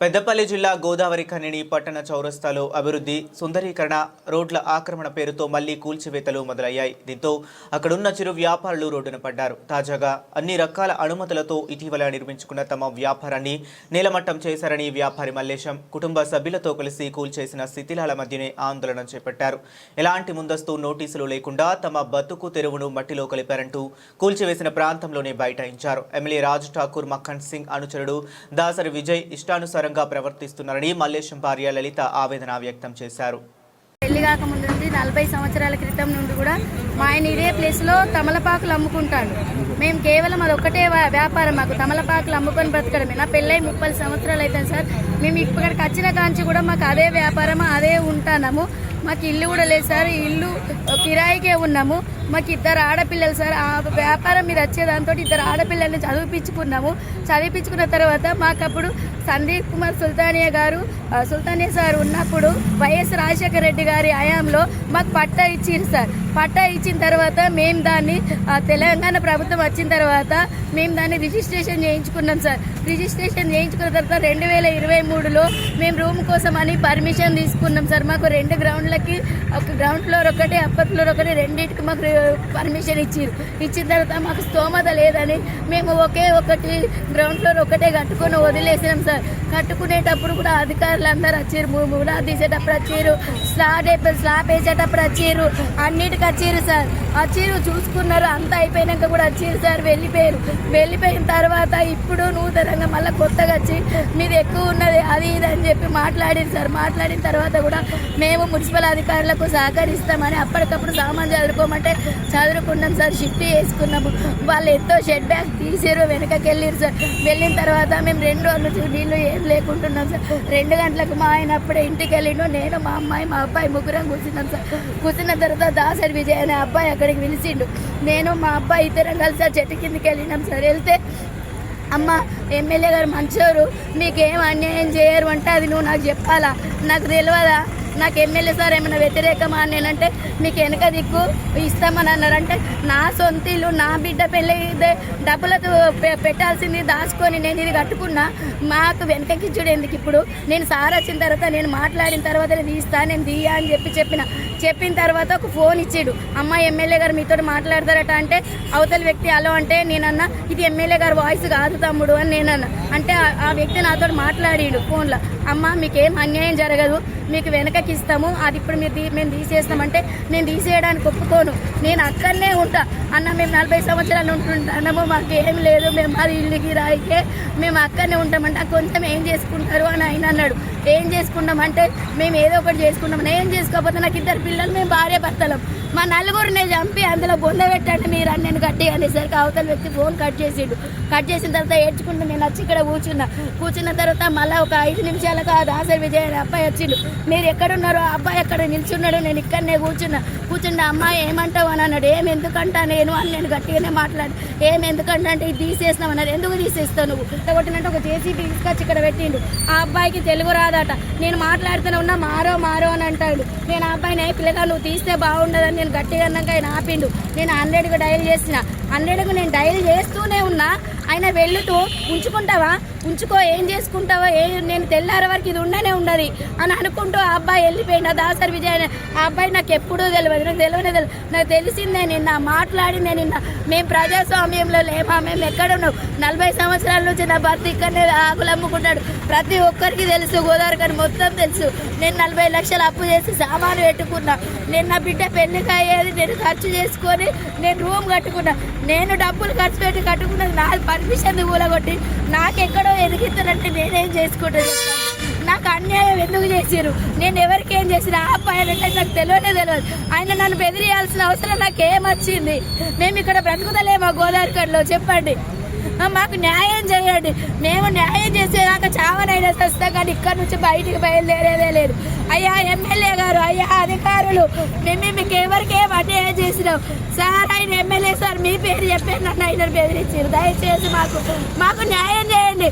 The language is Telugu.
పెద్దపల్లి జిల్లా గోదావరి ఖనిని పట్టణ చౌరస్తాలో అభివృద్ధి సుందరీకరణ రోడ్ల ఆక్రమణ పేరుతో మళ్లీ కూల్చివేతలు మొదలయ్యాయి. దీంతో అక్కడున్న చిరు వ్యాపారులు రోడ్డున పడ్డారు. తాజాగా అన్ని రకాల అనుమతులతో ఇటీవల నిర్మించుకున్న తమ వ్యాపారాన్ని నేలమట్టం చేశారని వ్యాపారి మల్లేశం కుటుంబ సభ్యులతో కలిసి కూల్చేసిన శిథిలాల మధ్యనే ఆందోళన చేపట్టారు. ఎలాంటి ముందస్తు నోటీసులు లేకుండా తమ బతుకు తెరువును మట్టిలో కలిపారంటూ కూల్చివేసిన ప్రాంతంలోనే బైఠాయించారు. ఎమ్మెల్యే రాజ్ ఠాకూర్ మక్కన్ సింగ్ అనుచరుడు దాసరి విజయ్ ఇష్టానుసారంగా ప్రవర్తిస్తున్నారని మల్లేశం భార్య లలిత ఆవేదన వ్యక్తం చేశారు. పెళ్లి కాకముందు నుండి 40 సంవత్సరాల క్రితం నుండి కూడా మా ఆయన ఇదే ప్లేస్లో తమలపాకులు అమ్ముకుంటాడు. మేము కేవలం అది ఒక్కటే వ్యాపారం, మాకు తమలపాకులు అమ్ముకొని బ్రతకడమే. నా పెళ్ళై 30 సంవత్సరాలు అవుతాను సార్. మేము ఇక్కడికి వచ్చిన కాంచి కూడా మాకు అదే వ్యాపారం, అదే ఉంటాము. మాకు ఇల్లు కూడా లేదు సార్, ఇల్లు కిరాయికే ఉన్నాము. మాకు 2 ఆడపిల్లలు సార్. ఆ వ్యాపారం మీద వచ్చేదాంతో 2 ఆడపిల్లల్ని చదివిపించుకున్న తర్వాత మాకు అప్పుడు సందీప్ కుమార్ సుల్తానియా సార్ ఉన్నప్పుడు వైఎస్ రాజశేఖర రెడ్డి గారి హయాంలో మాకు పట్టా ఇచ్చారు సార్. పట్టా ఇచ్చిన తర్వాత మేము దాన్ని తెలంగాణ ప్రభుత్వం వచ్చిన తర్వాత మేము దాన్ని రిజిస్ట్రేషన్ చేయించుకున్నాం సార్. రిజిస్ట్రేషన్ చేయించుకున్న తర్వాత 2023లో మేము రూమ్ కోసం అని పర్మిషన్ తీసుకున్నాం సార్. మాకు 2 గ్రౌండ్లకి, ఒక గ్రౌండ్ ఫ్లోర్ ఒకటి, అప్పర్ ఫ్లోర్ ఒకటి, రెండింటికి మాకు పర్మిషన్ ఇచ్చిన తర్వాత మాకు స్తోమత లేదని మేము ఒకటి గ్రౌండ్ ఫ్లోర్ ఒకటే కట్టుకొని వదిలేసినాం సార్. కట్టుకునేటప్పుడు కూడా అధికారులు అందరూ వచ్చారు, మూడా తీసేటప్పుడు వచ్చారు, స్లాబ్ వేసేటప్పుడు వచ్చారు, అన్నిటికీ వచ్చారు సార్. వచ్చారు, చూసుకున్నారు, అంతా అయిపోయినాక కూడా వచ్చారు సార్. వెళ్ళిపోయిన తర్వాత ఇప్పుడు నూతనంగా మళ్ళీ కొత్తగా వచ్చి మీది ఎక్కువ ఉన్నది అది ఇది అని చెప్పి మాట్లాడారు సార్. మాట్లాడిన తర్వాత కూడా మేము మున్సిపల్ అధికారులకు సహకరిస్తామని అప్పటికప్పుడు సామాన్ చదువుకున్నాం సార్. షిఫ్ట్ చేసుకున్నాము. వాళ్ళు ఎంతో షెడ్ బ్యాగ్ తీసారు, వెనకకి వెళ్ళారు సార్. వెళ్ళిన తర్వాత మేము 2 రోజుల నుంచి నీళ్ళు ఏం లేకుంటున్నాం సార్. 2 గంటలకు మా ఆయన అప్పుడే ఇంటికి వెళ్ళిండు. నేను, మా అమ్మాయి, మా అబ్బాయి ముగ్గురం కూర్చున్నాం సార్. కూర్చున్న తర్వాత దాసరి విజయ్ అనే అబ్బాయి అక్కడికి పిలిచిండు. నేను, మా అబ్బాయి ఇద్దరం కలిసి సార్ చెట్టు కిందకి వెళ్ళినాం సార్. వెళ్తే అమ్మ ఎమ్మెల్యే గారు మంచోరు, మీకేం అన్యాయం చేయరు అంటే అది నువ్వు నాకు చెప్పాలా, నాకు తెలియదా, నాకు ఎమ్మెల్యే సార్ ఏమైనా వ్యతిరేకమా అని నేనంటే మీకు వెనక దిక్కు ఇస్తామని అన్నారంటే నా సొంత ఇల్లు, నా బిడ్డ పెళ్ళి డబ్బులతో పెట్టాల్సింది దాచుకొని నేను ఇది కట్టుకున్నా, మాకు వెనకకిచ్చుడు ఎందుకు? ఇప్పుడు నేను సార్ వచ్చిన తర్వాత నేను మాట్లాడిన తర్వాత నేను తీయా అని చెప్పిన తర్వాత ఒక ఫోన్ ఇచ్చాడు. అమ్మ ఎమ్మెల్యే గారు మీతో మాట్లాడతారట అంటే అవతల వ్యక్తి అలో అంటే నేనన్నా ఇది ఎమ్మెల్యే గారు వాయిస్ కాదు తమ్ముడు అని నేనన్నా. అంటే ఆ వ్యక్తి నాతో మాట్లాడాడు ఫోన్లో. అమ్మ మీకేం అన్యాయం జరగదు, మీకు వెనకకి ఇస్తాము, అది ఇప్పుడు మేము తీసేస్తామంటే నేను తీసేయడానికి ఒప్పుకోను, నేను అక్కడనే ఉంటా అన్న. మేము 40 సంవత్సరాలు ఉంటున్నాము, మాకు ఏం లేదు, మేము అది ఇల్లుకి రాయికే మేము అక్కడనే ఉంటామంటే కొంచెం ఏం చేసుకుంటారు అని ఆయన అన్నాడు. ఏం చేసుకుంటామంటే మేము ఏదో ఒకటి చేసుకుంటాం. ఏం చేసుకోకపోతే నాకు 2 పిల్లలు, మేము భార్య భర్తలం, మా 4గురిని చంపి అందులో బొంద పెట్టండి మీరు అని నేను గట్టి అనేసరికి అవతల వ్యక్తి ఫోన్ కట్ చేసిండు. కట్ చేసిన తర్వాత ఏడ్చుకుంటూ నేను వచ్చి ఇక్కడ కూర్చున్న తర్వాత మళ్ళీ ఒక 5 నిమిషాలకు ఆ దాసరి విజయ్ అనే అబ్బాయి వచ్చిండు. మీరు ఎక్కడున్నారో? ఆ అబ్బాయి అక్కడ నిల్చున్నాడు, నేను ఇక్కడనే కూర్చున్నా. అమ్మాయి ఏమంటావు అని అన్నాడు. ఏం ఎందుకంటా నేను అని నేను గట్టిగానే మాట్లాడి, ఏం ఎందుకంటే అంటే ఇది తీసేస్తాం అన్నారు. ఎందుకు తీసేస్తావు నువ్వు? కొట్టినట్టు ఒక జేసీబీ తీసుకొచ్చి ఇక్కడ పెట్టిండు. ఆ అబ్బాయికి తెలుగు రాదట. నేను మాట్లాడుతూనే ఉన్నా, మారో అని అంటాడు. నేను ఆ అబ్బాయిని పిల్లగా నువ్వు తీస్తే బాగుండదని నేను గట్టిగా అన్నాక ఆయన ఆపిండు. నేను 100కు డైల్ చేసిన, 100కు నేను డైల్ చేస్తూనే ఉన్నా. ఆయన వెళ్తూ ఉంచుకో, ఏం చేసుకుంటావో, నేను తెల్లారి వరకు ఇది ఉండనే ఉండదు అని అనుకుంటూ ఆ అబ్బాయి వెళ్ళిపోయిన దాసరి విజయ్. ఆ అబ్బాయి నాకు ఎప్పుడూ తెలియదు, నాకు తెలిసిందే నిన్న మాట్లాడిందే. నిన్న మేము ప్రజాస్వామ్యంలో లేమా? మేము ఎక్కడ ఉన్నాం? 40 సంవత్సరాల నుంచి నా భర్త ఇక్కడనే ఆకులు అమ్ముకుంటాడు. ప్రతి ఒక్కరికి తెలుసు, గోదావరి కానీ మొత్తం తెలుసు. నేను 40 లక్షలు అప్పు చేసి సామాను పెట్టుకున్నా. నేను నా బిడ్డ పెళ్లికి అయ్యేది నేను ఖర్చు చేసుకొని నేను రూమ్ కట్టుకున్నా. నేను డబ్బులు ఖర్చు పెట్టి కట్టుకున్నది నా పర్మిషన్ కూలగొట్టి నాకెక్కడో ఎదిగిస్తానంటే నేనేం చేసుకుంటాను? నాకు అన్యాయం ఎందుకు చేసారు? నేను ఎవరికి ఏం చేసిన? ఆ అబ్బాయి అంటే నాకు తెలియదు. ఆయన నన్ను బెదిరియాల్సిన అవసరం నాకేమొచ్చింది? మేము ఇక్కడ బ్రతుకుతలేమా గోదావరిలో? చెప్పండి, మాకు న్యాయం చేయండి. మేము న్యాయం చేసేదాకా చావనైనా వస్తాం కానీ ఇక్కడ నుంచి బయటికి బయలుదేరేదే లేదు. అయ్యా ఎమ్మెల్యే గారు, అయ్యా అధికారులు, మేము మీకు ఎవరికి ఏం అన్యాయం చేసినాం సార్? ఆయన ఎమ్మెల్యే సార్ మీ పేరు చెప్పారు, నన్ను ఆయన బెదిరించారు. దయచేసి మాకు న్యాయం చేయండి.